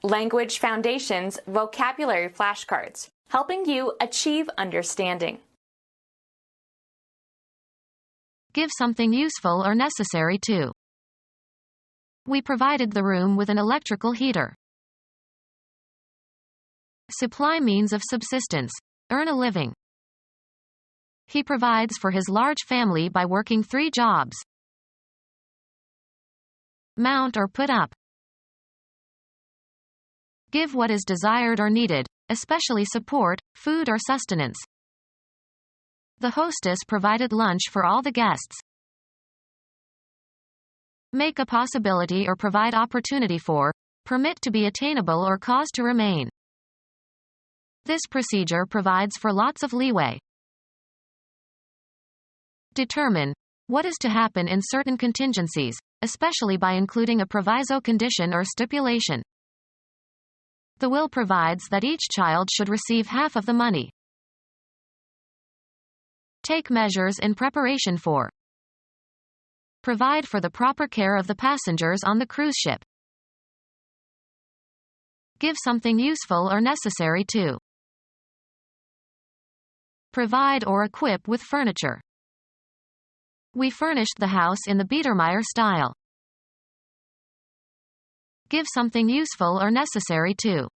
Language Foundations Vocabulary Flashcards, helping you achieve understanding. Give something useful or necessary to. We provided the room with an electrical heater. Supply means of subsistence. Earn a living. He provides for his large family by working 3 jobs. Mount or put up. Give what is desired or needed, especially support, food or sustenance. The hostess provided lunch for all the guests. Make a possibility or provide opportunity for, permit to be attainable or cause to remain. This procedure provides for lots of leeway. Determine what is to happen in certain contingencies, especially by including a proviso condition or stipulation. The will provides that each child should receive half of the money. Take measures in preparation for. Provide for the proper care of the passengers on the cruise ship. Give something useful or necessary to. Provide or equip with furniture. We furnished the house in the Biedermeier style. Give something useful or necessary to.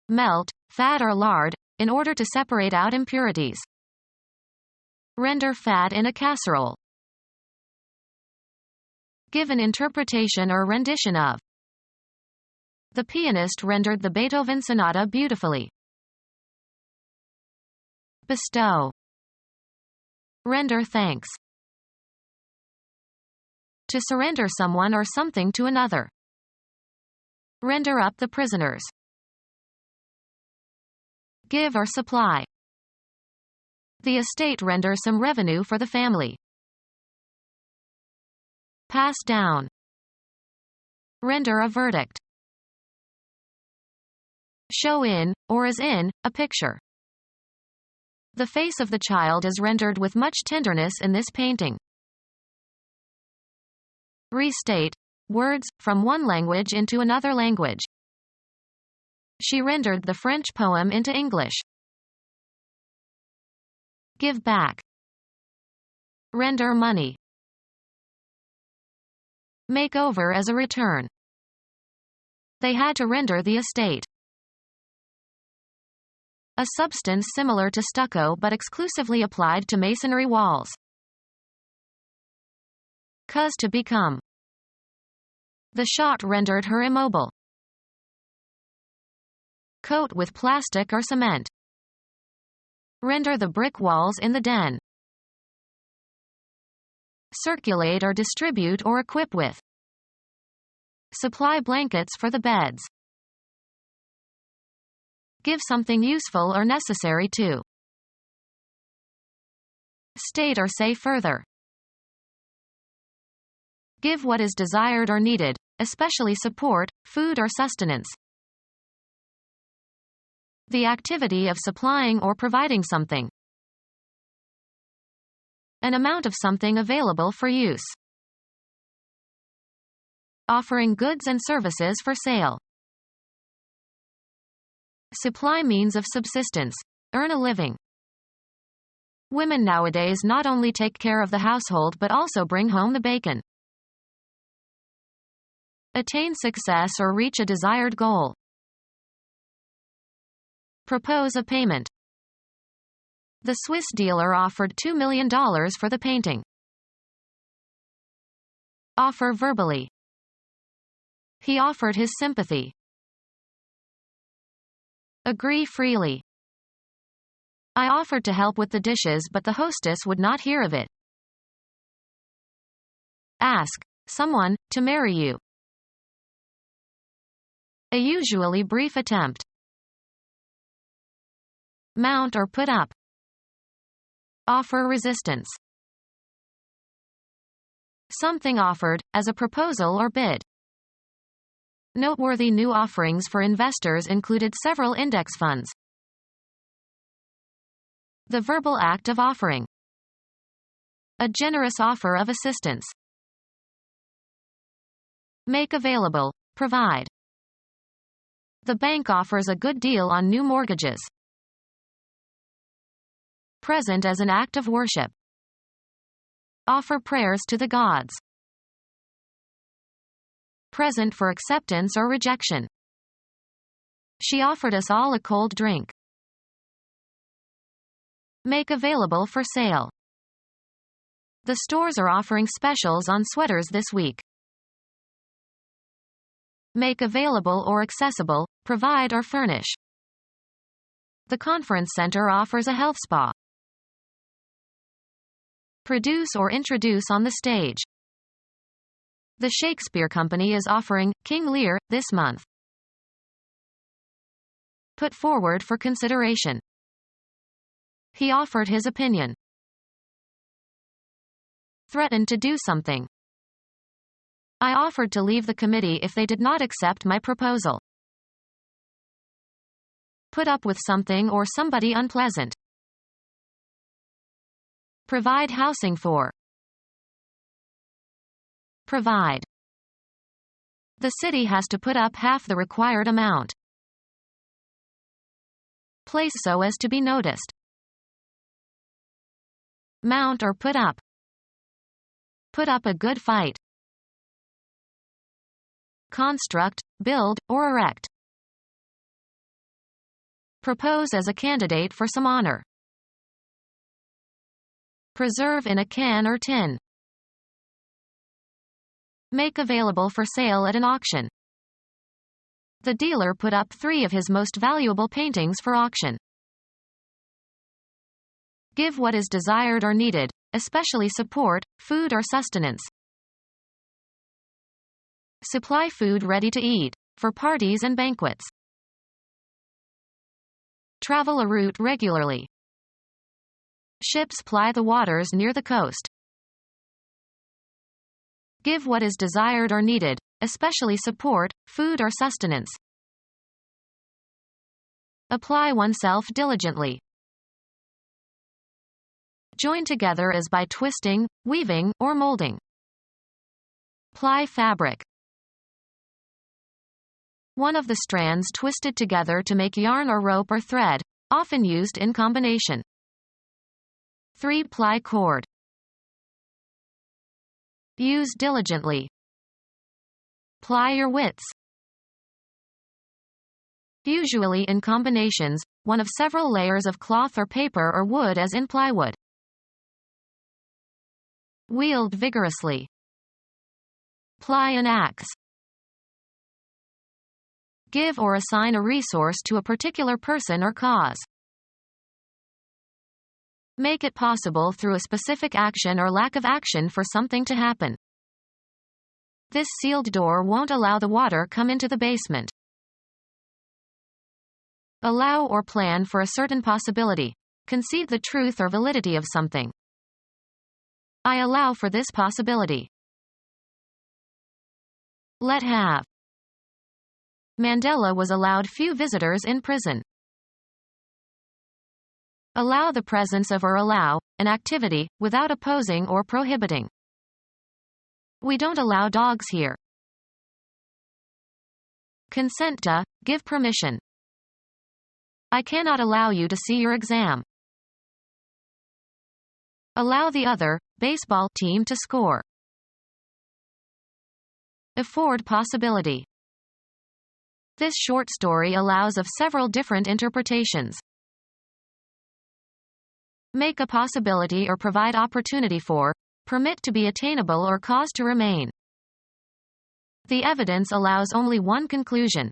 Melt, fat or lard, in order to separate out impurities. Render fat in a casserole. Give an interpretation or rendition of. The pianist rendered the Beethoven sonata beautifully. Bestow. Render thanks. To surrender someone or something to another. Render up the prisoners. Give or supply. The estate renders some revenue for the family. Pass down. Render a verdict. Show in, or as in, a picture. The face of the child is rendered with much tenderness in this painting. Restate. Words, from one language into another language. She rendered the French poem into English. Give back. Render money. Make over as a return. They had to render the estate. A substance similar to stucco but exclusively applied to masonry walls. Cause to become. The shot rendered her immobile. Coat with plastic or cement. Render the brick walls in the den. Circulate or distribute or equip with. Supply blankets for the beds. Give something useful or necessary to. State or say further. Give what is desired or needed, especially support, food or sustenance. The activity of supplying or providing something. An amount of something available for use. Offering goods and services for sale. Supply means of subsistence. Earn a living. Women nowadays not only take care of the household but also bring home the bacon. Attain success or reach a desired goal. Propose a payment. The Swiss dealer offered $2 million for the painting. Offer verbally. He offered his sympathy. Agree freely. I offered to help with the dishes but the hostess would not hear of it. Ask someone to marry you. A usually brief attempt. Mount or put up. Offer resistance. Something offered, as a proposal or bid. Noteworthy new offerings for investors included several index funds. The verbal act of offering. A generous offer of assistance. Make available, provide. The bank offers a good deal on new mortgages. Present as an act of worship. Offer prayers to the gods. Present for acceptance or rejection. She offered us all a cold drink. Make available for sale. The stores are offering specials on sweaters this week. Make available or accessible, provide or furnish. The conference center offers a health spa. Produce or introduce on the stage. The Shakespeare Company is offering King Lear this month. Put forward for consideration. He offered his opinion. Threatened to do something. I offered to leave the committee if they did not accept my proposal. Put up with something or somebody unpleasant. Provide housing for. Provide. The city has to put up half the required amount. Place so as to be noticed. Mount or put up. Put up a good fight. Construct, build, or erect. Propose as a candidate for some honor. Preserve in a can or tin. Make available for sale at an auction. The dealer put up 3 of his most valuable paintings for auction. Give what is desired or needed, especially support, food or sustenance. Supply food ready to eat, for parties and banquets. Travel a route regularly. Ships ply the waters near the coast. Give what is desired or needed, especially support, food or sustenance. Apply oneself diligently. Join together as by twisting, weaving, or molding. Ply fabric. One of the strands twisted together to make yarn or rope or thread, often used in combination. 3-ply cord. Use diligently. Ply your wits. Usually in combinations, one of several layers of cloth or paper or wood as in plywood. Wield vigorously. Ply an axe. Give or assign a resource to a particular person or cause. Make it possible through a specific action or lack of action for something to happen. This sealed door won't allow the water come into the basement. Allow or plan for a certain possibility. Concede the truth or validity of something. I allow for this possibility. Let have. Mandela was allowed few visitors in prison. Allow the presence of or allow, an activity, without opposing or prohibiting. We don't allow dogs here. Consent to, give permission. I cannot allow you to see your exam. Allow the other, baseball team to score. Afford possibility. This short story allows of several different interpretations. Make a possibility or provide opportunity for, permit to be attainable or cause to remain. The evidence allows only one conclusion.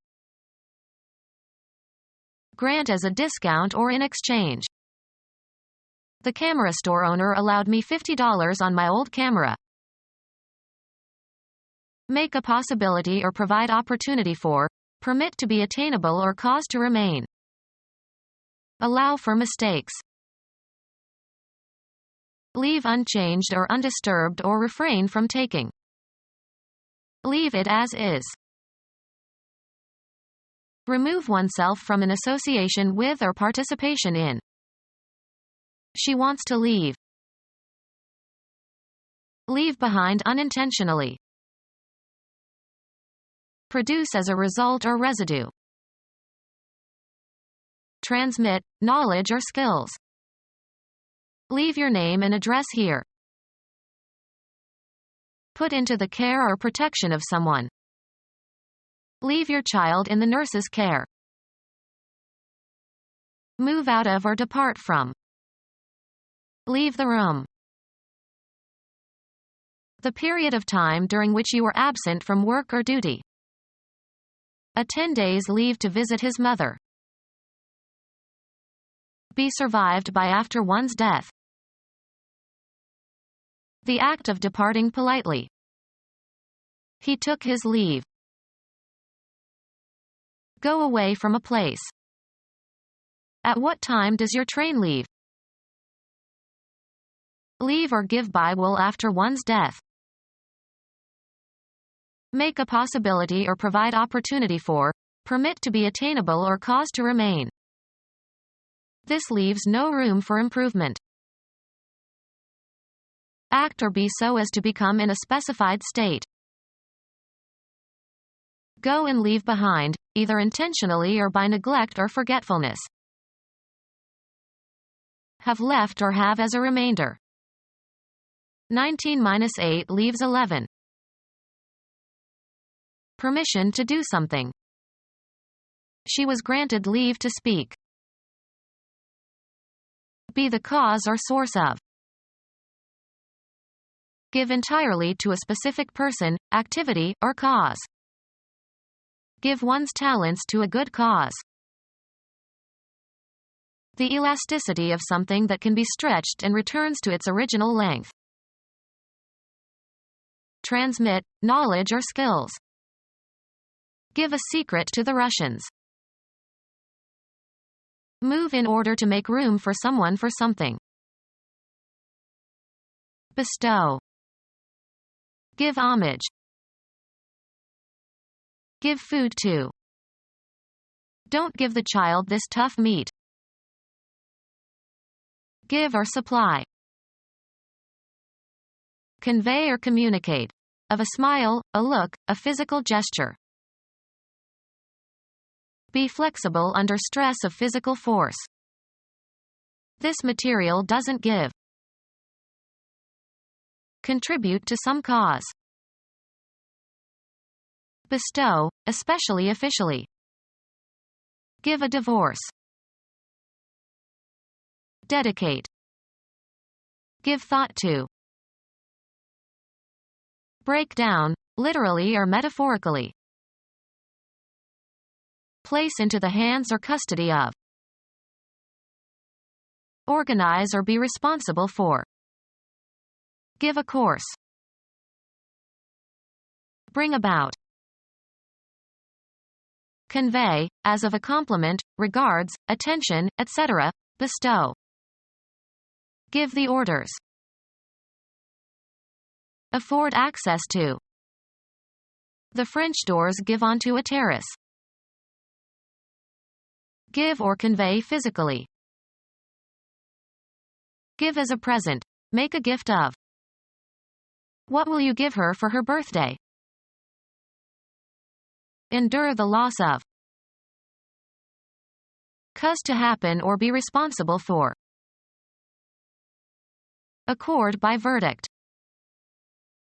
Grant as a discount or in exchange. The camera store owner allowed me $50 on my old camera. Make a possibility or provide opportunity for, permit to be attainable or cause to remain. Allow for mistakes. Leave unchanged or undisturbed or refrain from taking. Leave it as is. Remove oneself from an association with or participation in. She wants to leave. Leave behind unintentionally. produce as a result or residue. Transmit knowledge or skills. Leave your name and address here. Put into the care or protection of someone. Leave your child in the nurse's care. Move out of or depart from. Leave the room. The period of time during which you were absent from work or duty. A 10 days leave to visit his mother. Be survived by after one's death. The act of departing politely. He took his leave. Go away from a place. At what time does your train leave? Leave or give by will after one's death. Make a possibility or provide opportunity for, permit to be attainable or cause to remain. This leaves no room for improvement. Act or be so as to become in a specified state. Go and leave behind, either intentionally or by neglect or forgetfulness. Have left or have as a remainder. 19-8 leaves 11. Permission to do something. She was granted leave to speak. Be the cause or source of. Give entirely to a specific person, activity, or cause. Give one's talents to a good cause. The elasticity of something that can be stretched and returns to its original length. Transmit knowledge or skills. Give a secret to the Russians. Move in order to make room for someone for something. Bestow. Give homage. Give food to. Don't give the child this tough meat. Give or supply. Convey or communicate. Of a smile, a look, a physical gesture. Be flexible under stress of physical force. This material doesn't give. Contribute to some cause. Bestow, especially officially. Give a divorce. Dedicate. Give thought to. Break down, literally or metaphorically. Place into the hands or custody of. Organize or be responsible for. Give a course. Bring about. Convey, as of a compliment, regards, attention, etc., bestow. Give the orders. Afford access to. The French doors give onto a terrace. Give or convey physically. Give as a present. Make a gift of. What will you give her for her birthday? Endure the loss of. Cause to happen or be responsible for. Accord by verdict.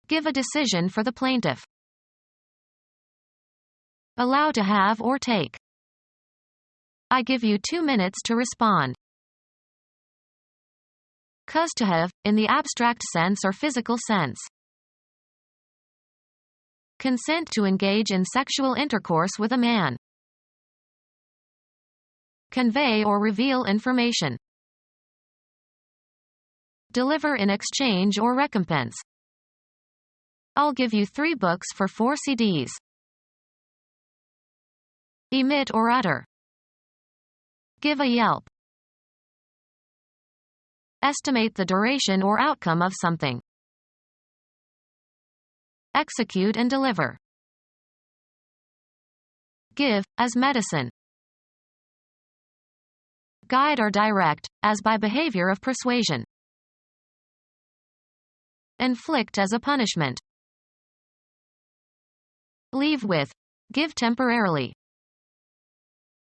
Give a decision for the plaintiff. Allow to have or take. I give you 2 minutes to respond. Cause to have, in the abstract sense or physical sense. Consent to engage in sexual intercourse with a man. Convey or reveal information. Deliver in exchange or recompense. I'll give you 3 books for 4 CDs. Emit or utter. Give a yelp. Estimate the duration or outcome of something. Execute and deliver. Give, as medicine. Guide or direct, as by behavior of persuasion. Inflict as a punishment. Leave with, Give temporarily.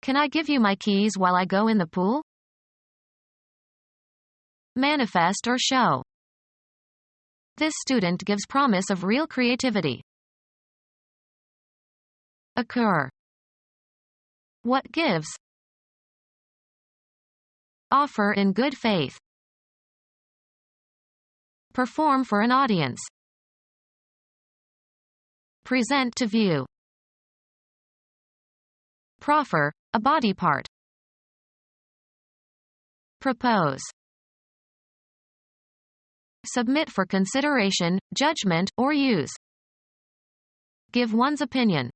Can I give you my keys while I go in the pool? Manifest or show. This student gives promise of real creativity. Occur. What gives? Offer in good faith. Perform for an audience. Present to view. Proffer, a body part. Propose. Submit for consideration, judgment, or use. Give one's opinion.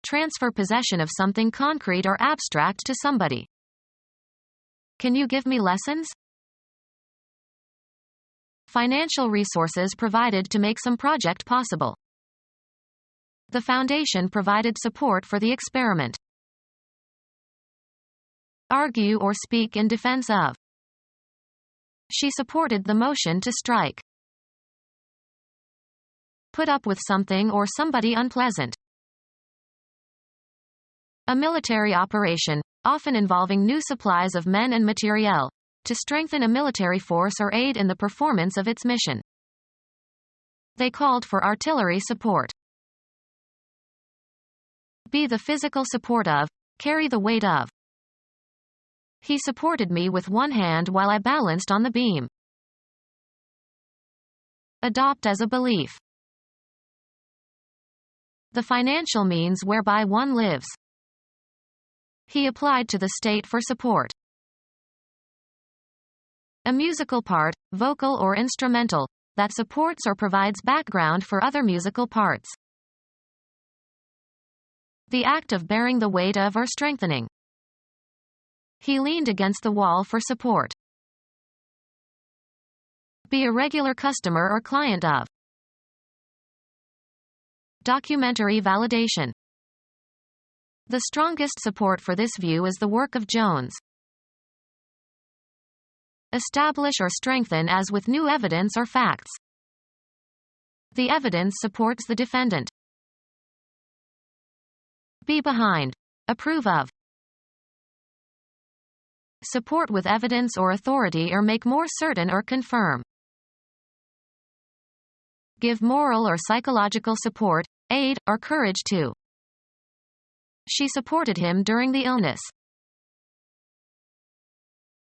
Transfer possession of something concrete or abstract to somebody. Can you give me lessons? Financial resources provided to make some project possible. The foundation provided support for the experiment. Argue or speak in defense of. She supported the motion to strike. Put up with something or somebody unpleasant. A military operation, often involving new supplies of men and materiel, to strengthen a military force or aid in the performance of its mission. They called for artillery support. Be the physical support of, carry the weight of. He supported me with one hand while I balanced on the beam. Adopt as a belief. The financial means whereby one lives. He applied to the state for support. A musical part, vocal or instrumental, that supports or provides background for other musical parts. The act of bearing the weight of or strengthening. He leaned against the wall for support. Be a regular customer or client of. Documentary validation. The strongest support for this view is the work of Jones. Establish or strengthen as with new evidence or facts. The evidence supports the defendant. Be behind. Approve of. Support with evidence or authority or make more certain or confirm. Give moral or psychological support, aid, or courage to. She supported him during the illness.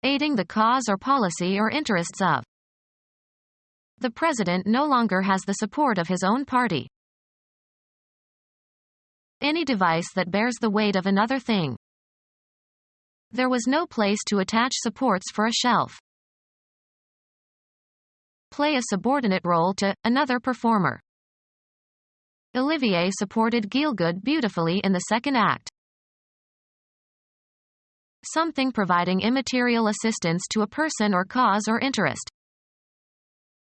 Aiding the cause or policy or interests of. The president no longer has the support of his own party. Any device that bears the weight of another thing. There was no place to attach supports for a shelf. Play a subordinate role to another performer. Olivier supported Gielgud beautifully in the second act. Something providing immaterial assistance to a person or cause or interest.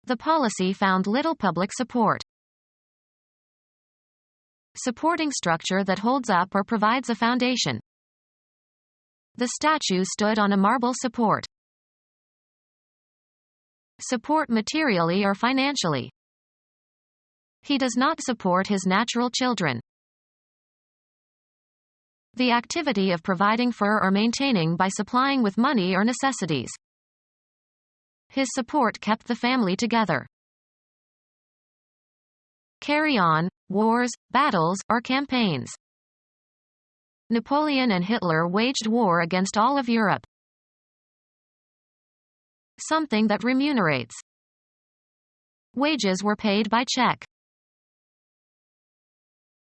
The policy found little public support. Supporting structure that holds up or provides a foundation. The statue stood on a marble support. Support materially or financially. He does not support his natural children. The activity of providing for or maintaining by supplying with money or necessities. His support kept the family together. Carry on, wars, battles, or campaigns. Napoleon and Hitler waged war against all of Europe. Something that remunerates. Wages were paid by check.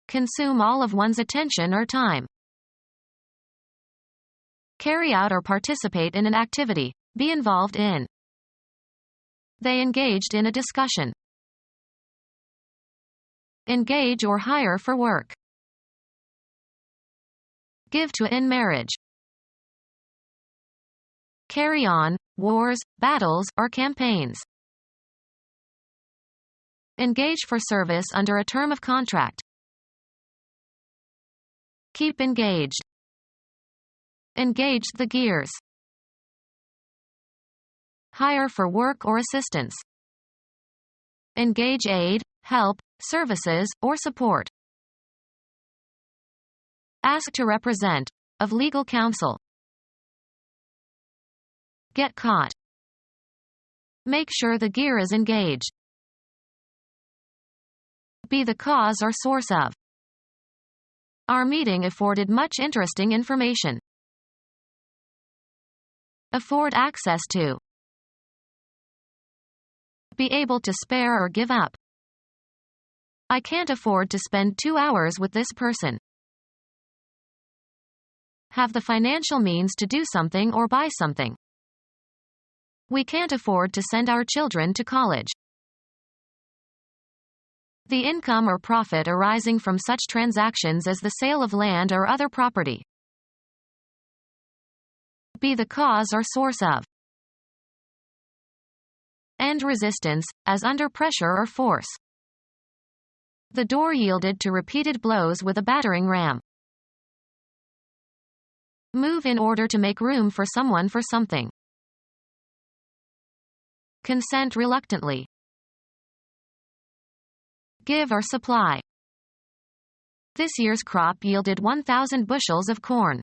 Consume all of one's attention or time. Carry out or participate in an activity, be involved in. They engaged in a discussion. Engage or hire for work. Give to in marriage. Carry on, wars, battles, or campaigns. Engage for service under a term of contract. Keep engaged. Engage the gears. Hire for work or assistance. Engage aid, help, services, or support. Ask to represent, of legal counsel. Get caught. Make sure the gear is engaged. Be the cause or source of. Our meeting afforded much interesting information. Afford access to. Be able to spare or give up. I can't afford to spend 2 hours with this person. Have the financial means to do something or buy something. We can't afford to send our children to college. The income or profit arising from such transactions as the sale of land or other property. Be the cause or source of. End resistance, as under pressure or force. The door yielded to repeated blows with a battering ram. Move in order to make room for someone for something. Consent reluctantly. Give or supply. This year's crop yielded 1,000 bushels of corn.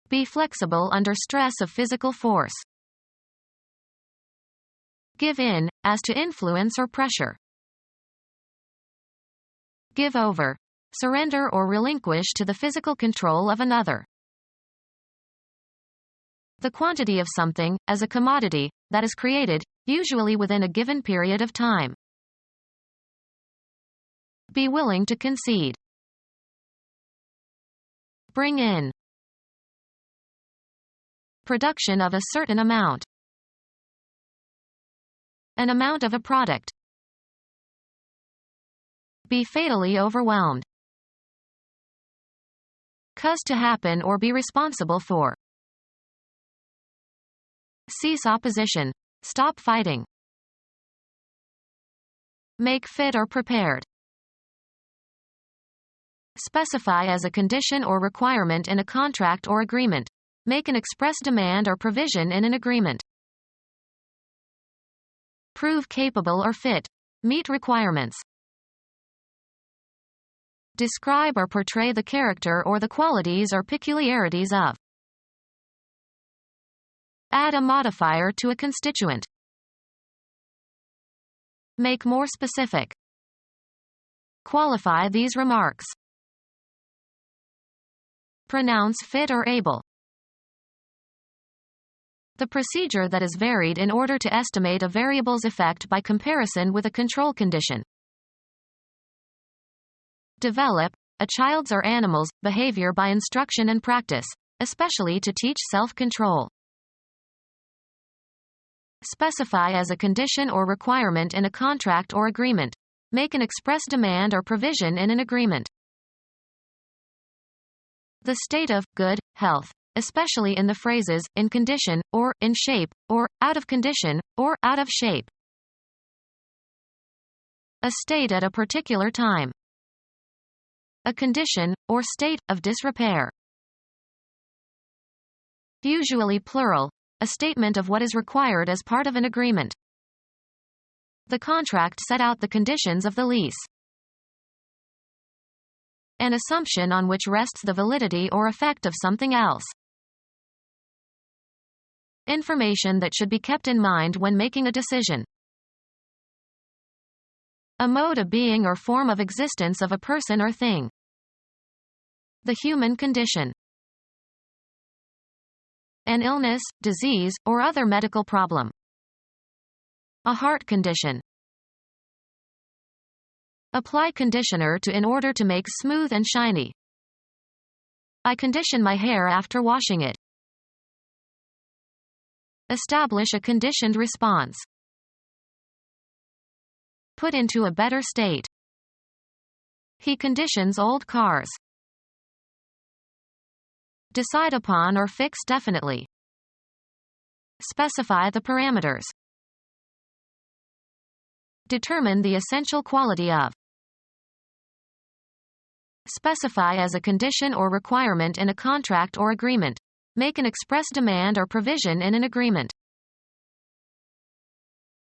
Be flexible under stress of physical force. Give in, as to influence or pressure. Give over. Surrender or relinquish to the physical control of another. The quantity of something, as a commodity, that is created, usually within a given period of time. Be willing to concede. Bring in. Production of a certain amount. An amount of a product. Be fatally overwhelmed. Cause to happen or be responsible for. Cease opposition. Stop fighting. Make fit or prepared. Specify as a condition or requirement in a contract or agreement. Make an express demand or provision in an agreement. Prove capable or fit. Meet requirements. Describe or portray the character or the qualities or peculiarities of. Add a modifier to a constituent. Make more specific. Qualify these remarks. Pronounce fit or able. The procedure that is varied in order to estimate a variable's effect by comparison with a control condition. Develop a child's or animal's behavior by instruction and practice, especially to teach self-control. Specify as a condition or requirement in a contract or agreement. Make an express demand or provision in an agreement. The state of good health, especially in the phrases in condition, or in shape, or out of condition, or out of shape. A state at a particular time. A condition, or state, of disrepair. Usually plural, a statement of what is required as part of an agreement. The contract set out the conditions of the lease. An assumption on which rests the validity or effect of something else. Information that should be kept in mind when making a decision. A mode of being or form of existence of a person or thing. The human condition. An illness, disease, or other medical problem. A heart condition. Apply conditioner to in order to make smooth and shiny. I condition my hair after washing it. Establish a conditioned response. Put into a better state. He conditions old cars. Decide upon or fix definitely. Specify the parameters. Determine the essential quality of. Specify as a condition or requirement in a contract or agreement. Make an express demand or provision in an agreement.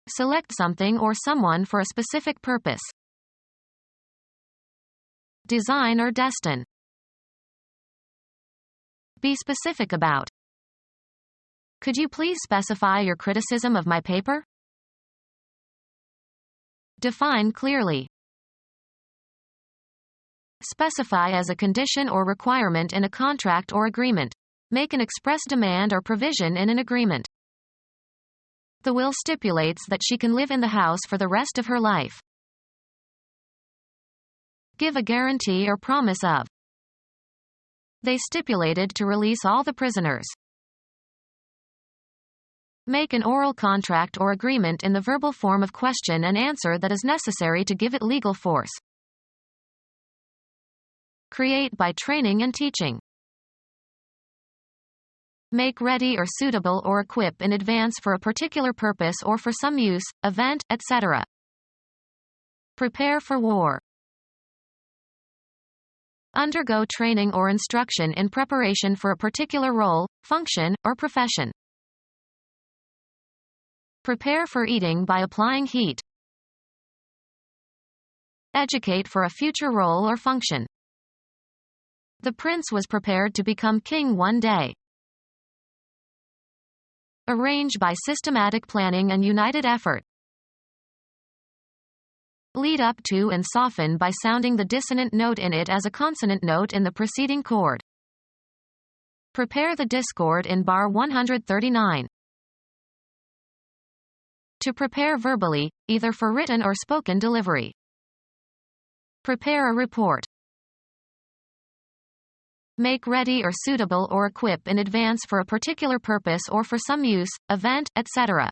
Select something or someone for a specific purpose. Design or destine. Be specific about. Could you please specify your criticism of my paper? Define clearly. Specify as a condition or requirement in a contract or agreement. Make an express demand or provision in an agreement. The will stipulates that she can live in the house for the rest of her life. Give a guarantee or promise of. They stipulated to release all the prisoners. Make an oral contract or agreement in the verbal form of question and answer that is necessary to give it legal force. Create by training and teaching. Make ready or suitable or equip in advance for a particular purpose or for some use, event, etc. Prepare for war. Undergo training or instruction in preparation for a particular role, function, or profession. Prepare for eating by applying heat. Educate for a future role or function. The prince was prepared to become king one day. Arrange by systematic planning and united effort. Lead up to and soften by sounding the dissonant note in it as a consonant note in the preceding chord. Prepare the discord in bar 139. To prepare verbally, either for written or spoken delivery. Prepare a report. Make ready or suitable or equip in advance for a particular purpose or for some use, event, etc.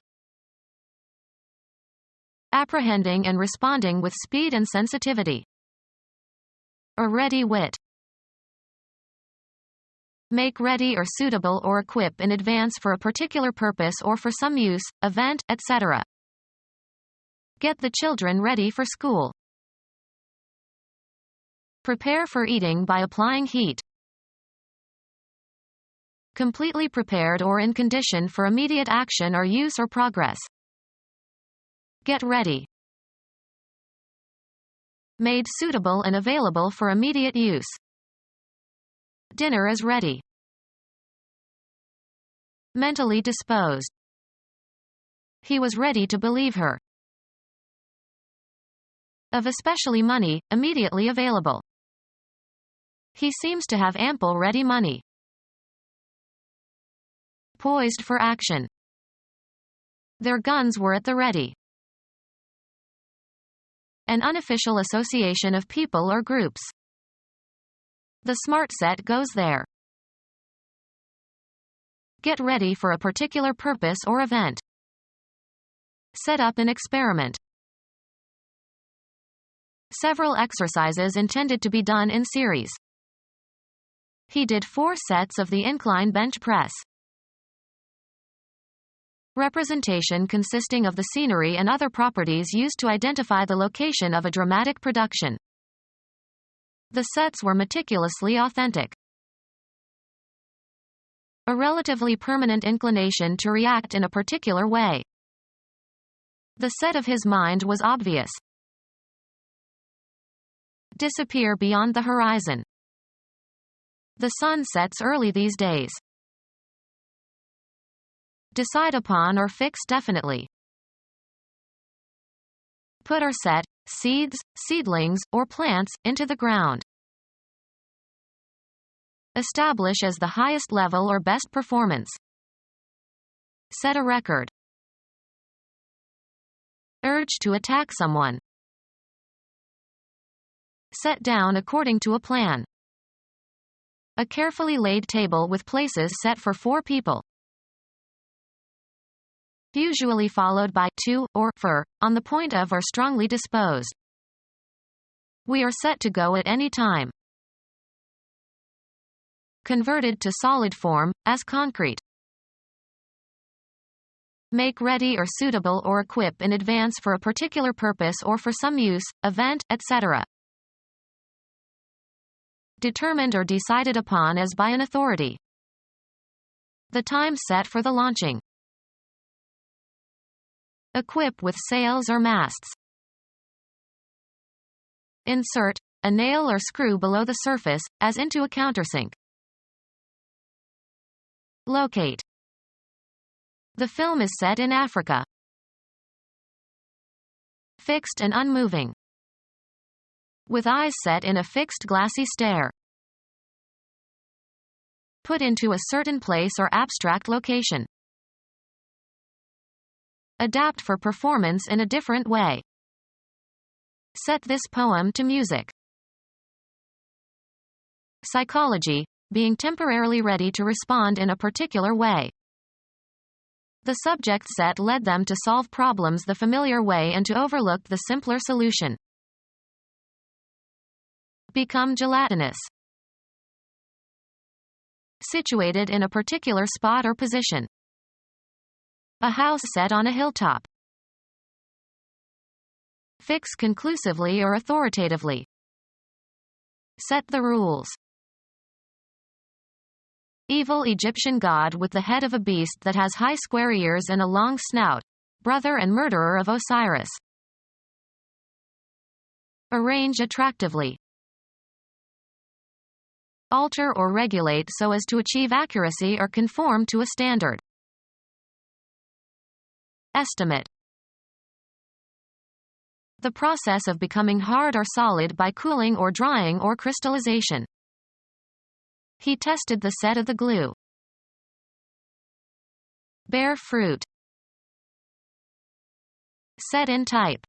Apprehending and responding with speed and sensitivity. A ready wit. Make ready or suitable or equip in advance for a particular purpose or for some use, event, etc. Get the children ready for school. Prepare for eating by applying heat. Completely prepared or in condition for immediate action or use or progress. Get ready. Made suitable and available for immediate use. Dinner is ready. Mentally disposed. He was ready to believe her. Of especially money, immediately available. He seems to have ample ready money. Poised for action. Their guns were at the ready. An unofficial association of people or groups. The smart set goes there. Get ready for a particular purpose or event. Set up an experiment. Several exercises intended to be done in series. He did 4 sets of the incline bench press. Representation consisting of the scenery and other properties used to identify the location of a dramatic production. The sets were meticulously authentic. A relatively permanent inclination to react in a particular way. The set of his mind was obvious. Disappear beyond the horizon. The sun sets early these days. Decide upon or fix definitely. Put or set, seeds, seedlings, or plants, into the ground. Establish as the highest level or best performance. Set a record. Urge to attack someone. Set down according to a plan. A carefully laid table with places set for 4 people. Usually followed by to, or for, on the point of or strongly disposed. We are set to go at any time. Converted to solid form, as concrete. Make ready or suitable or equip in advance for a particular purpose or for some use, event, etc. Determined or decided upon as by an authority. The time set for the launching. Equip with sails or masts. Insert a nail or screw below the surface, as into a countersink. Locate. The film is set in Africa. Fixed and unmoving. With eyes set in a fixed glassy stare. Put into a certain place or abstract location. Adapt for performance in a different way. Set this poem to music. Psychology, being temporarily ready to respond in a particular way. The subject set led them to solve problems the familiar way and to overlook the simpler solution. Become gelatinous. Situated in a particular spot or position. A house set on a hilltop. Fix conclusively or authoritatively. Set the rules. Evil Egyptian god with the head of a beast that has high square ears and a long snout, brother and murderer of Osiris. Arrange attractively. Alter or regulate so as to achieve accuracy or conform to a standard. Estimate. The process of becoming hard or solid by cooling or drying or crystallization. He tested the set of the glue. Bear fruit. Set in type.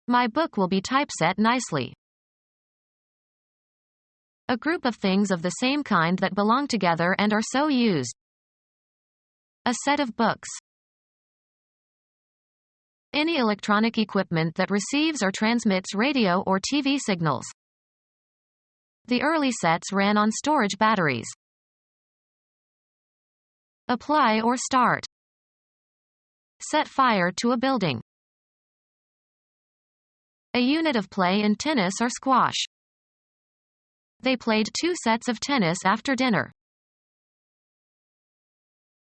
My book will be typeset nicely. A group of things of the same kind that belong together and are so used. A set of books. Any electronic equipment that receives or transmits radio or TV signals. The early sets ran on storage batteries. Apply or start. Set fire to a building. A unit of play in tennis or squash. They played 2 sets of tennis after dinner.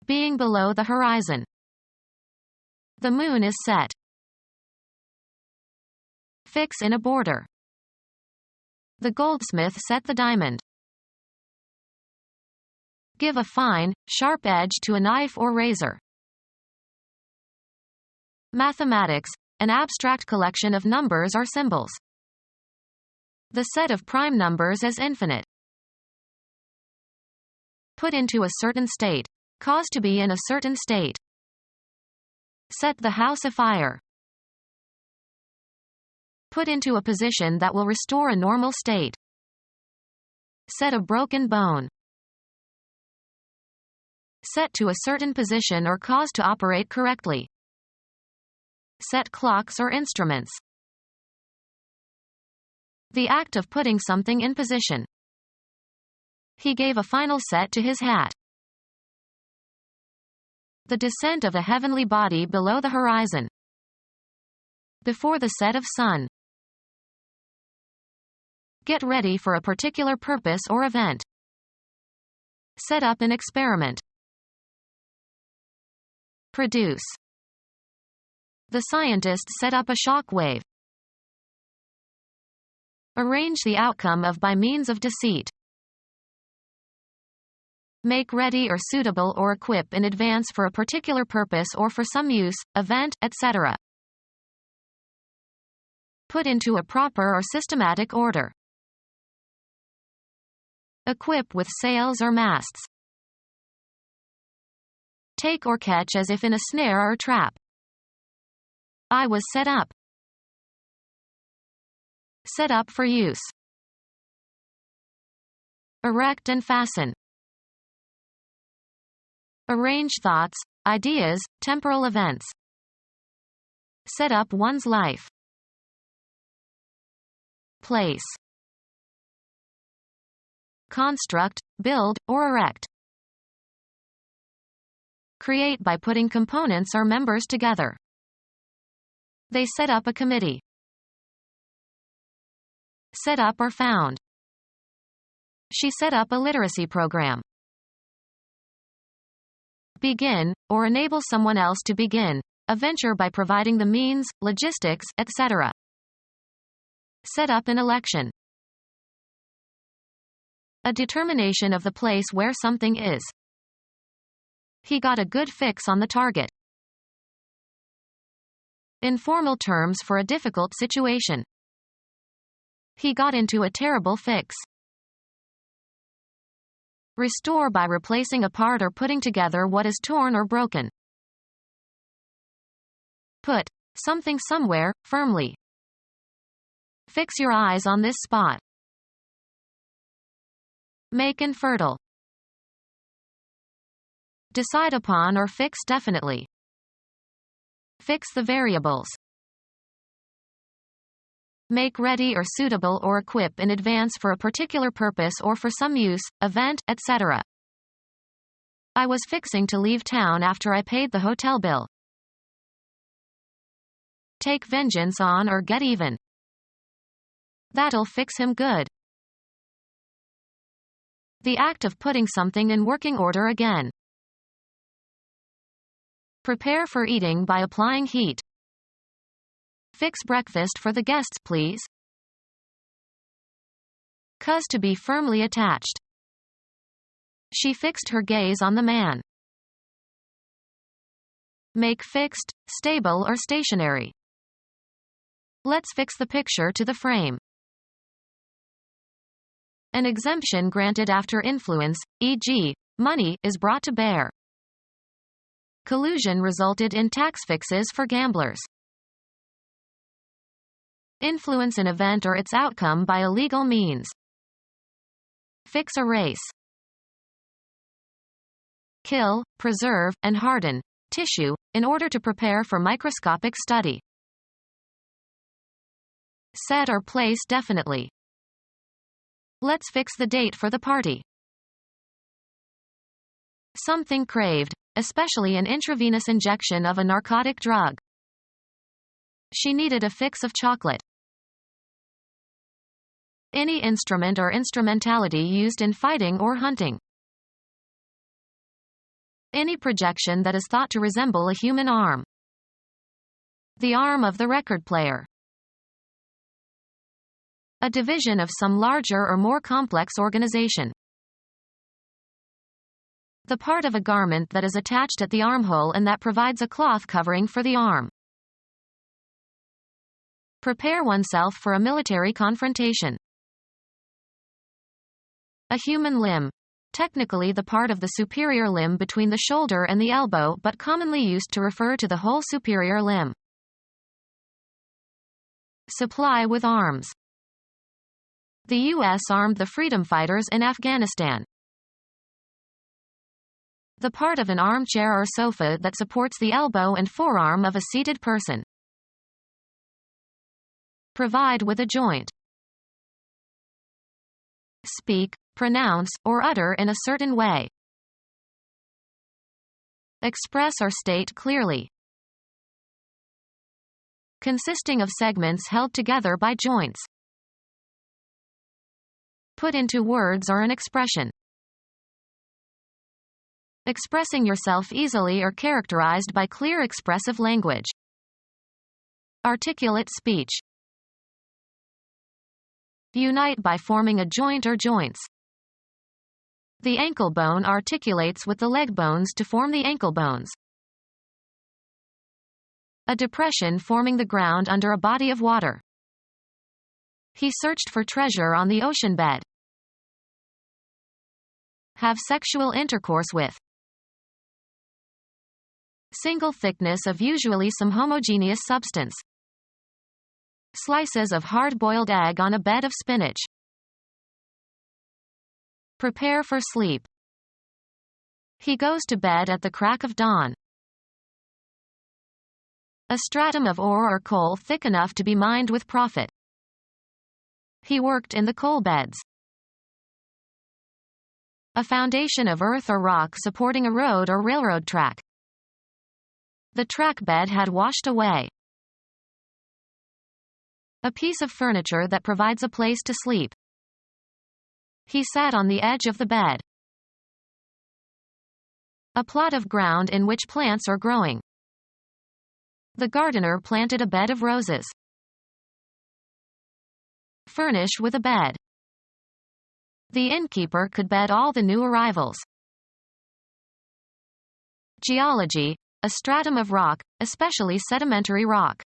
Being below the horizon. The moon is set. Fix in a border. The goldsmith set the diamond. Give a fine, sharp edge to a knife or razor. Mathematics, an abstract collection of numbers or symbols. The set of prime numbers as infinite. Put into a certain state. Cause to be in a certain state. Set the house afire. Put into a position that will restore a normal state. Set a broken bone. Set to a certain position or cause to operate correctly. Set clocks or instruments. The act of putting something in position. He gave a final set to his hat. The descent of a heavenly body below the horizon. Before the set of sun. Get ready for a particular purpose or event. Set up an experiment. Produce. The scientist set up a shock wave. Arrange the outcome of by means of deceit. Make ready or suitable or equip in advance for a particular purpose or for some use, event, etc. Put into a proper or systematic order. Equip with sails or masts. Take or catch as if in a snare or trap. I was set up. Set up for use. Erect and fasten. Arrange thoughts, ideas, temporal events. Set up one's life. Place. Construct, build, or erect. Create by putting components or members together. They set up a committee. Set up or found. She set up a literacy program. Begin, or enable someone else to begin, A venture by providing the means, logistics, etc. Set up an election. A determination of the place where something is. He got a good fix on the target. Informal terms for a difficult situation. He got into a terrible fix. Restore by replacing a part or putting together what is torn or broken. Put something somewhere, firmly. Fix your eyes on this spot. Make infertile. Decide upon or fix definitely. Fix the variables. Make ready or suitable or equip in advance for a particular purpose or for some use, event, etc. I was fixing to leave town after I paid the hotel bill. Take vengeance on or get even. That'll fix him good. The act of putting something in working order again. Prepare for eating by applying heat. Fix breakfast for the guests, please. Cause to be firmly attached. She fixed her gaze on the man. Make fixed, stable or stationary. Let's fix the picture to the frame. An exemption granted after influence, e.g., money, is brought to bear. Collusion resulted in tax fixes for gamblers. Influence an event or its outcome by illegal means. Fix a race. Kill, preserve, and harden tissue in order to prepare for microscopic study. Set or place definitely. Let's fix the date for the party. Something craved, especially an intravenous injection of a narcotic drug. She needed a fix of chocolate. Any instrument or instrumentality used in fighting or hunting. Any projection that is thought to resemble a human arm. The arm of the record player. A division of some larger or more complex organization. The part of a garment that is attached at the armhole and that provides a cloth covering for the arm. Prepare oneself for a military confrontation. A human limb. Technically the part of the superior limb between the shoulder and the elbow, but commonly used to refer to the whole superior limb. Supply with arms. The U.S. armed the freedom fighters in Afghanistan. The part of an armchair or sofa that supports the elbow and forearm of a seated person. Provide with a joint. Speak, pronounce, or utter in a certain way. Express or state clearly. Consisting of segments held together by joints. Put into words or an expression. Expressing yourself easily or characterized by clear expressive language. Articulate speech. Unite by forming a joint or joints. The ankle bone articulates with the leg bones to form the ankle bones. A depression forming the ground under a body of water. He searched for treasure on the ocean bed. Have sexual intercourse with. Single thickness of usually some homogeneous substance. Slices of hard-boiled egg on a bed of spinach. Prepare for sleep. He goes to bed at the crack of dawn. A stratum of ore or coal thick enough to be mined with profit. He worked in the coal beds. A foundation of earth or rock supporting a road or railroad track. The track bed had washed away. A piece of furniture that provides a place to sleep. He sat on the edge of the bed. A plot of ground in which plants are growing. The gardener planted a bed of roses. Furnish with a bed. The innkeeper could bed all the new arrivals. Geology, a stratum of rock, especially sedimentary rock.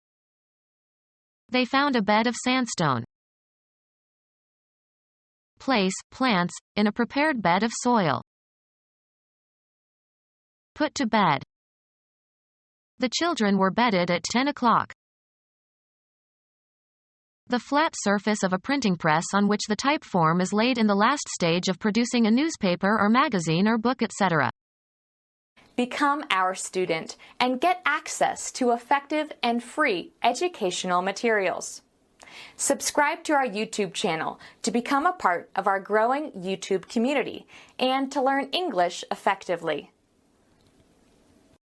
They found a bed of sandstone. Place plants in a prepared bed of soil. Put to bed. The children were bedded at 10 o'clock. The flat surface of a printing press on which the type form is laid in the last stage of producing a newspaper or magazine or book, etc. Become our student and get access to effective and free educational materials. Subscribe to our YouTube channel to become a part of our growing YouTube community and to learn English effectively.